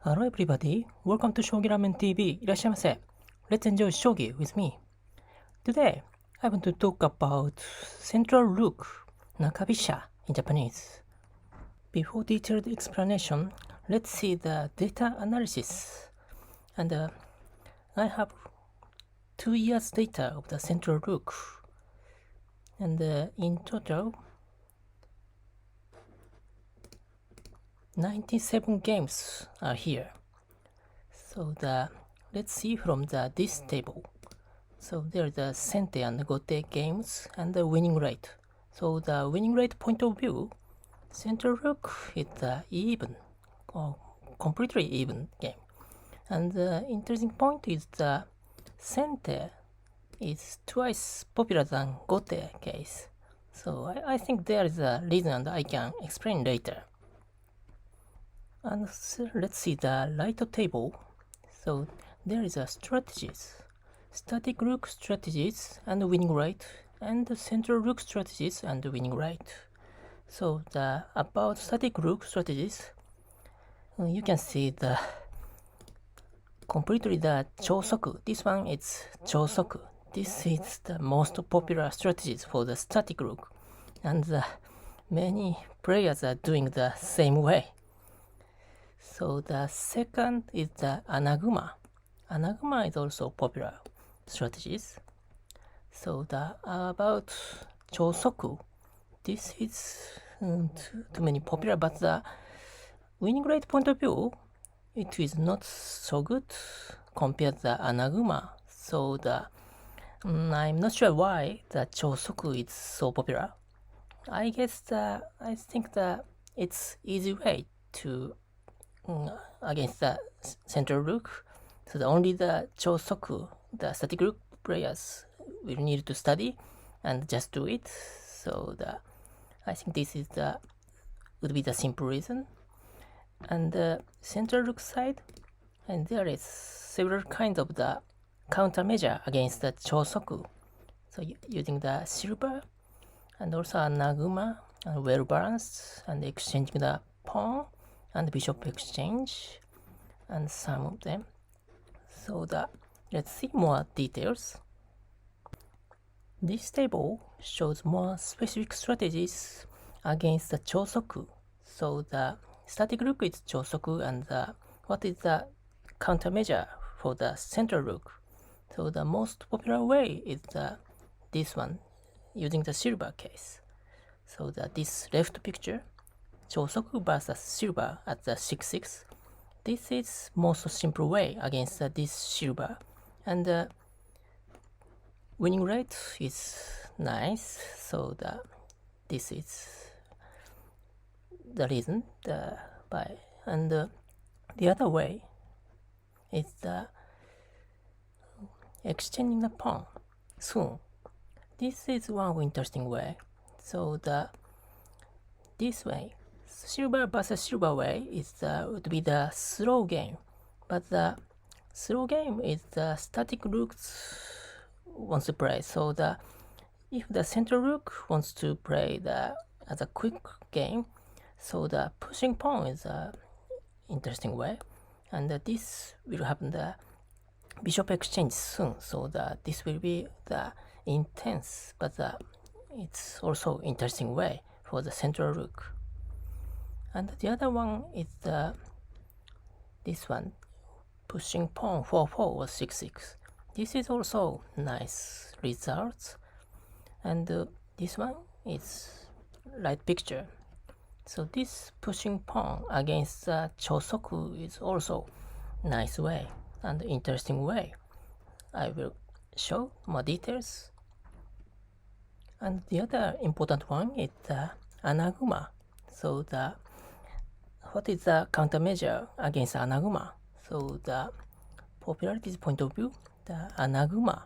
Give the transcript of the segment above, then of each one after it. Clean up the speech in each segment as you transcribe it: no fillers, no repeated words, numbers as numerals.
Hello everybody, welcome to Shogi Ramen TV. いらっしゃいませ. Let's enjoy Shogi with me. Today, I want to talk about Central Rook, Nakabisha in Japanese. Before detailed explanation, let's see the data analysis. And I have 2 years data of the Central Rook. And in total, 97 games are here. So let's see from this table. So there's the Sente and Gote games and the winning rate. So the winning rate point of view, Central Rook is the even, or completely even game. And the interesting point is the Sente is twice popular than Gote case. So I think there is a reason and I can explain later. And so let's see the right table. So there is a strategies. Static rook strategies and winning rate, and the central rook strategies and winning rate. So about static rook strategies, you can see the completely the Chosoku. This one is Chosoku. This is the most popular strategies for the static rook, and many players are doing the same way. So the second is the Anaguma. Anaguma is also popular strategies. So about Chosoku, this is too many popular, but the winning rate point of view, it is not so good compared to the Anaguma. So I'm not sure why the Chosoku is so popular. I think that it's easy way to against the central rook. So only the Chosoku, the static rook players will need to study and just do it. So I think this is would be the simple reason. And the central rook side, and there is several kinds of the countermeasure against the Chosoku. So using the silver and also Anaguma, and well balanced, and exchanging the pawn and bishop exchange, and some of them. So let's see more details. This table shows more specific strategies against the Chosoku. So the static rook is Chosoku, and what is the countermeasure for the central rook? So the most popular way is this one, using the silver case. So this left picture, Chosoku versus silver at the 6-6. This is most simple way against this silver, and winning rate is nice. So this is the reason and the other way is exchanging the pawn soon. This is one interesting way. So this way, silver versus silver way would be the slow game, but the slow game is the static rooks wants to play. So if the central rook wants to play as a quick game, so the pushing pawn is a interesting way, and this will happen the bishop exchange soon. So this will be the intense, but it's also interesting way for the central rook. And the other one is this one, pushing pawn 4-4 or 6-6. This is also nice results. And this one is right picture. So this pushing pawn against Chosoku is also nice way and interesting way. I will show more details. And the other important one is Anaguma. So what is the countermeasure against Anaguma? So the popularity point of view, the Anaguma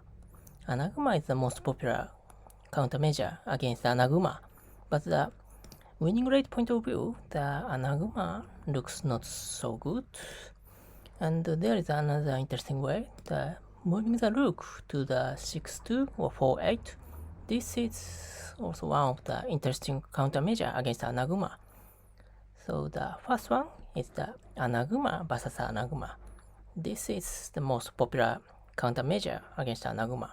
is the most popular countermeasure against Anaguma, but the winning rate point of view, the Anaguma looks not so good. And there is another interesting way, the moving the rook to the 6-2 or 4-8. This is also one of the interesting countermeasure against Anaguma. So the first one is the Anaguma versus Anaguma. This is the most popular countermeasure against Anaguma.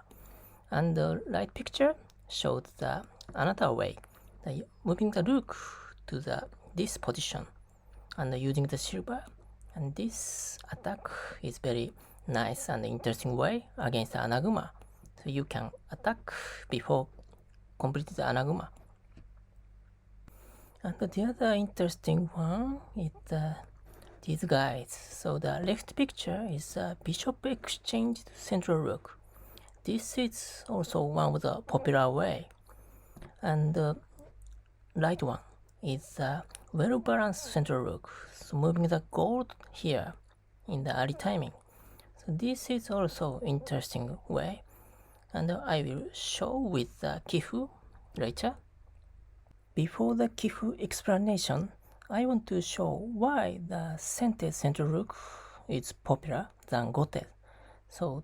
And the right picture shows the another way, moving the rook to this position and using the silver. And this attack is very nice and interesting way against the Anaguma. So you can attack before completing the Anaguma. And the other interesting one is these guys. So the left picture is a bishop exchange central rook. This is also one of the popular way. And the right one is a well-balanced central rook. So moving the gold here in the early timing. So this is also interesting way. And I will show with the Kifu later. Before the Kifu explanation, I want to show why the Sente central rook is popular than Gote. So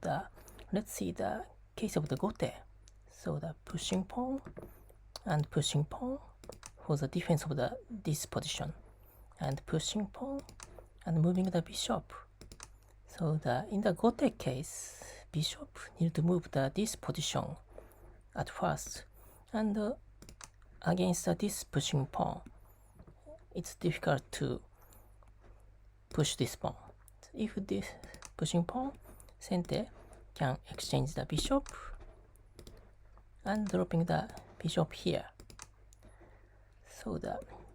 let's see the case of the Gote. So the pushing pawn and pushing pawn for the defense of this position, and pushing pawn and moving the bishop. So in the Gote case, bishop need to move this position at first, and against this pushing pawn, it's difficult to push this pawn. If this pushing pawn, Sente can exchange the bishop and dropping the bishop here. So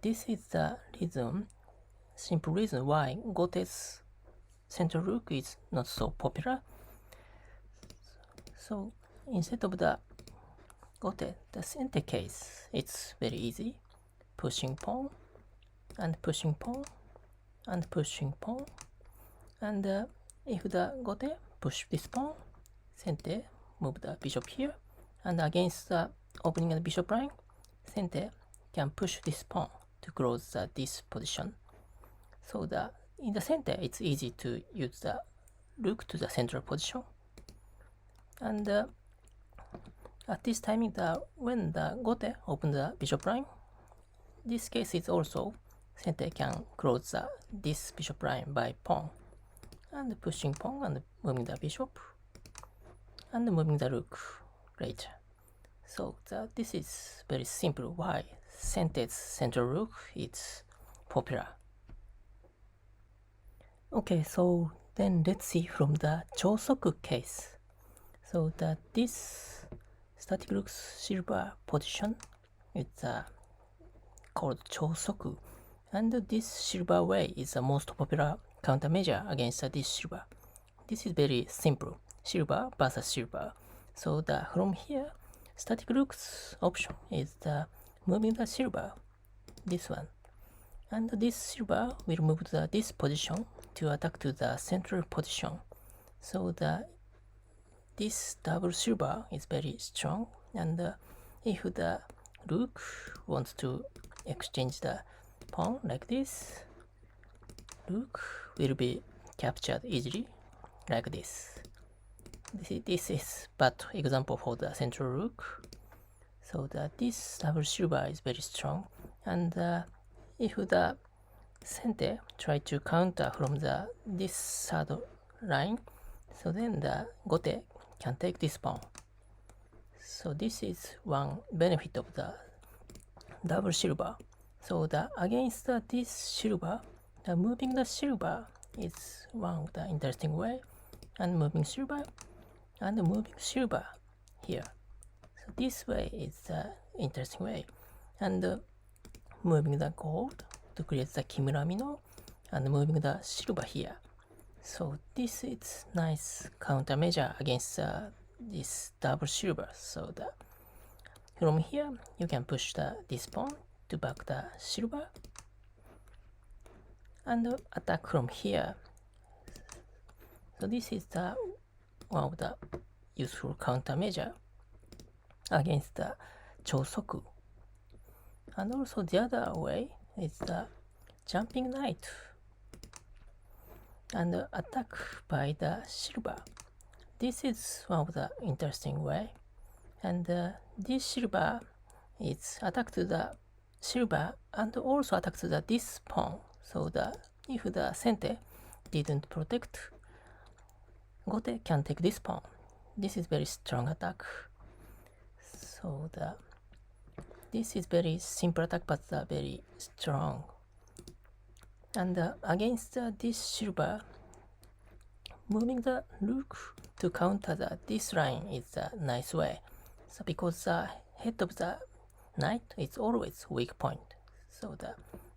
this is the reason, simple reason why Gote's central rook is not so popular. So instead of the Gote, the Sente case, it's very easy. Pushing pawn and pushing pawn and pushing pawn, and if the Gote push this pawn, Sente move the bishop here, and against the opening of the bishop line, Sente can push this pawn to close this position. So in the center, it's easy to use the rook to the central position, and at this timing, when the Gote open the bishop line, this case is also Sente can close this bishop line by pawn, and pushing pawn and moving the bishop, and moving the rook later. So this is very simple why Sente's central rook is popular. Okay, so then let's see from the Chosoku case. So this static rook silver position is called Chosoku, and this silver way is the most popular countermeasure against this silver. This is very simple, silver versus silver. So from here, static rook's option is moving the silver, this one, and this silver will move this position to attack to the central position. So this double silver is very strong, and if the rook wants to exchange the pawn like this, rook will be captured easily like this. This is bad example for the central rook. So this double silver is very strong, and if the Sente try to counter from this third line, so then the Gote can take this pawn. So this is one benefit of the double silver. So against this silver, moving the silver is one of the interesting way, and moving silver and moving silver here. So this way is the interesting way, and moving the gold to create the Kimuramino, and moving the silver here. So this is nice countermeasure against this double silver. So from here you can push this pawn to back the silver and attack from here. So this is one of the useful countermeasure against the Chosoku. And also the other way is the jumping knight and attack by the silver. This is one of the interesting way, and this silver is attack to the silver and also attack to this pawn. So if the sente didn't protect, gote can take this pawn. This is very strong attack. So this is very simple attack, but very strong. And against this silver, moving the rook to counter this line is a nice way. So because the head of the knight is always weak point. So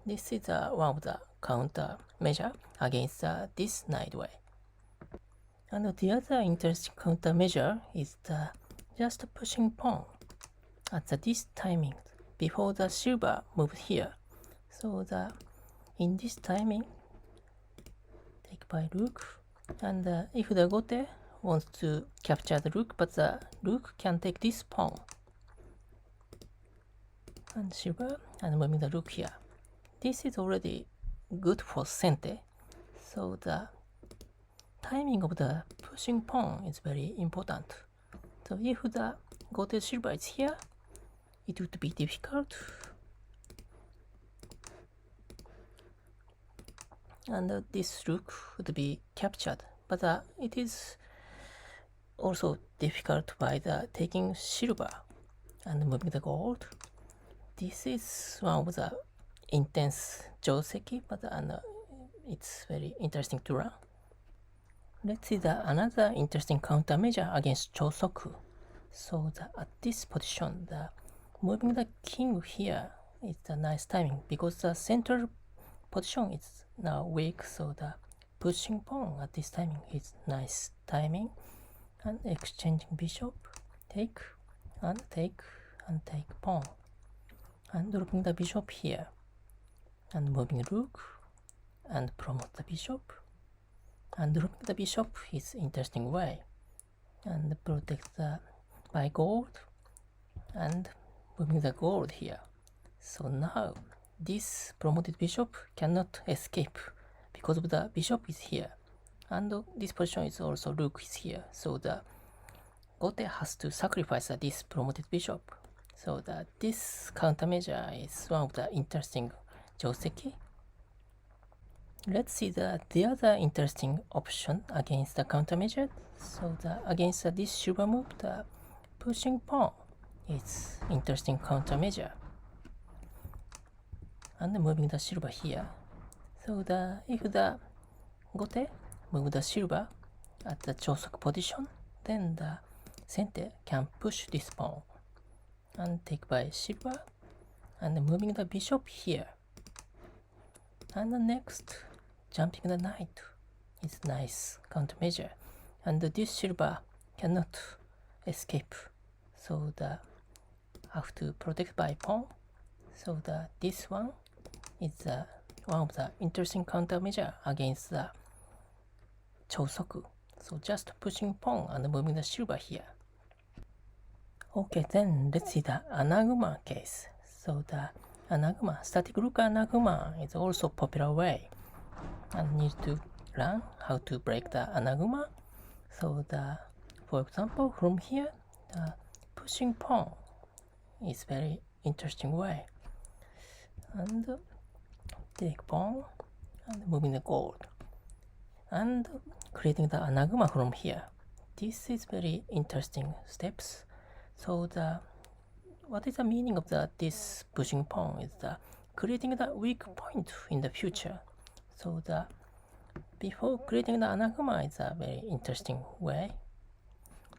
this is one of the counter measure against this knight way. And the other interesting counter measure is just pushing pawn at this timing before the silver moved here. So in this timing, take by rook, and if the gote wants to capture the rook, but the rook can take this pawn and silver and moving the rook here. This is already good for sente. So the timing of the pushing pawn is very important. So if the gote silver is here, it would be difficult. And this rook would be captured, but it is also difficult by taking silver and moving the gold. This is one of the intense joseki, but it's very interesting to run. Let's see another interesting countermeasure against Choku. So at this position, moving the king here is a nice timing because the central position is now weak. So the pushing pawn at this timing is nice timing, and exchanging bishop, take and take and take pawn, and dropping the bishop here, and moving rook and promote the bishop, and dropping the bishop is interesting way, and protect by gold, and moving the gold here. So now this promoted bishop cannot escape because of the bishop is here, and this position is also rook is here. So the gote has to sacrifice this promoted bishop. So this countermeasure is one of the interesting joseki. Let's see the other interesting option against the countermeasure. So against this silver move, the pushing pawn is interesting countermeasure, and moving the silver here. So if the gote move the silver at the chosoku position, then the sente can push this pawn and take by silver, and moving the bishop here. And the next, jumping the knight is nice countermeasure, and this silver cannot escape. So have to protect by pawn. So this one is one of the interesting countermeasure against the chosoku. So just pushing pawn and moving the silver here. Okay, then let's see the Anaguma case. So the Anaguma, static rook Anaguma is also popular way, and need to learn how to break the Anaguma. So for example, from here, the pushing pawn is very interesting way, and take pawn and moving the gold, and creating the Anaguma from here. This is very interesting steps. So what is the meaning of this pushing pawn is creating the weak point in the future. So before creating the Anaguma is a very interesting way.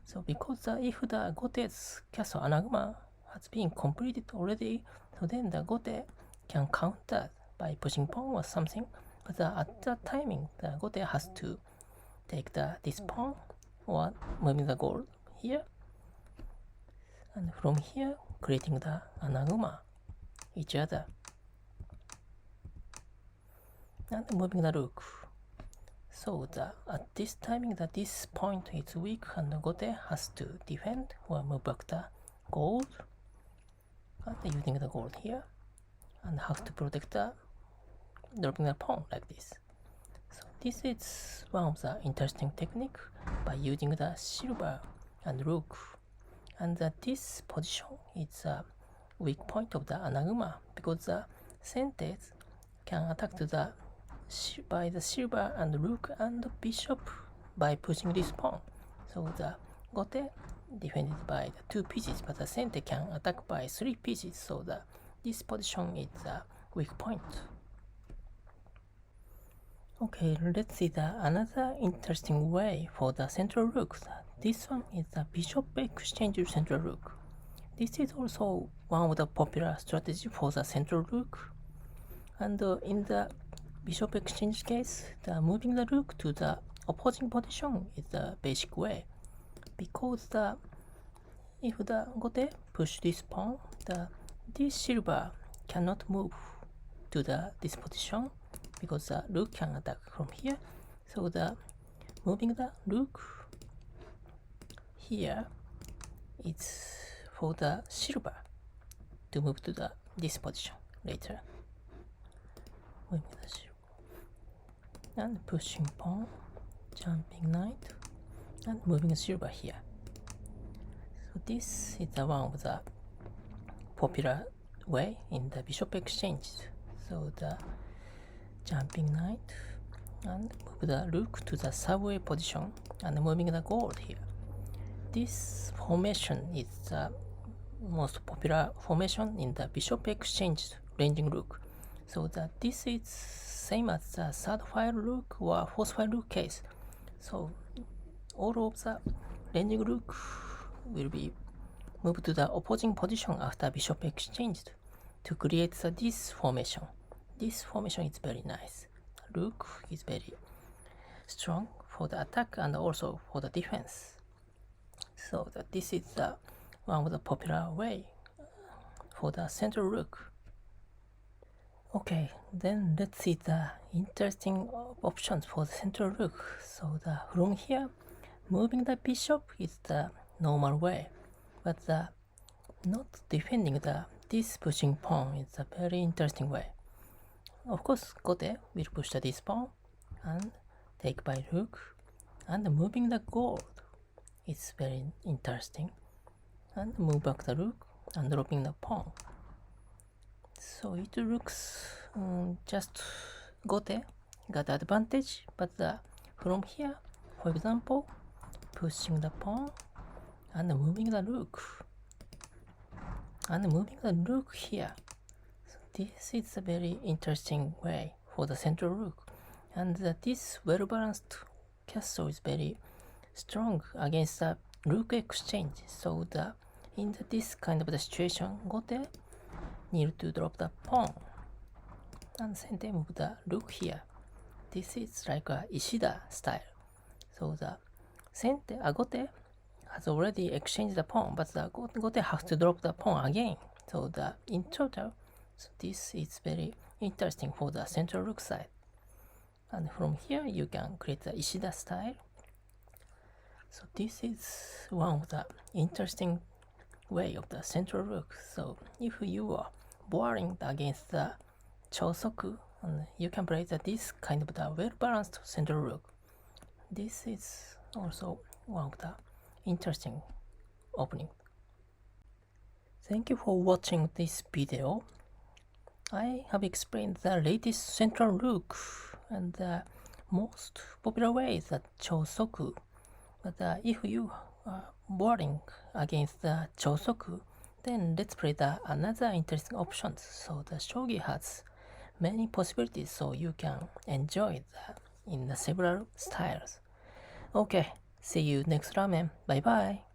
So because if the gote's castle Anaguma has been completed already, so then the gote can counter by pushing pawn or something. But at that timing, the gote has to take this pawn or moving the gold here, and from here creating the Anaguma each other, and moving the rook. So at this timing this point is weak, and the gote has to defend or move back the gold, and using the gold here, and have to protect dropping the pawn like this. So this is one of the interesting technique by using the silver and rook, and this position is a weak point of the Anaguma because the sentes can attack to the by the silver and rook and bishop by pushing this pawn. So the gote defended by the 2 pieces, but the center can attack by 3 pieces. So this position is the weak point. Okay, let's see another interesting way for the central rook. This one is the bishop exchange central rook. This is also one of the popular strategies for the central rook. And in the bishop exchange case, moving the rook to the opposing position is the basic way. Because if the gote push this pawn, this silver cannot move to this position because the rook can attack from here. So moving the rook here is for the silver to move to this position later. Moving the silver and pushing pawn, jumping knight, and moving silver here. So this is one of the popular way in the bishop exchange. So the jumping knight and move the rook to the subway position and moving the gold here. This formation is the most popular formation in the bishop exchange ranging rook. So this is same as the third file rook or fourth file rook case. So all of the ranging rook will be moved to the opposing position after bishop exchanged to create this formation. This formation is very nice. Rook is very strong for the attack and also for the defense. So this is one of the popular way for the central rook. Okay, then let's see the interesting options for the central rook. So from here, moving the bishop is the normal way, but not defending this pushing pawn is a very interesting way. Of course, gote will push this pawn and take by rook, and moving the gold is very interesting, and move back the rook and dropping the pawn. So it looks just gote got advantage, but from here, for example, pushing the pawn and moving the rook and moving the rook here. So this is a very interesting way for the central rook, and this well-balanced castle is very strong against the rook exchange. So in this kind of the situation, gote need to drop the pawn and center move the rook here. This is like a Ishida style. So gote has already exchanged the pawn, but gote has to drop the pawn again. So in total, so this is very interesting for the central rook side. And from here you can create the Ishida style. So this is one of the interesting way of the central rook. So if you are boring against the Choku, you can play this kind of the well-balanced central rook. This is also one of the interesting opening. Thank you for watching this video. I have explained the latest central rook and the most popular way is the Choku. But if you are boring against the Choku, then let's play another interesting options. So the Shogi has many possibilities, so you can enjoy in the several styles. Okay, see you next ramen. Bye bye.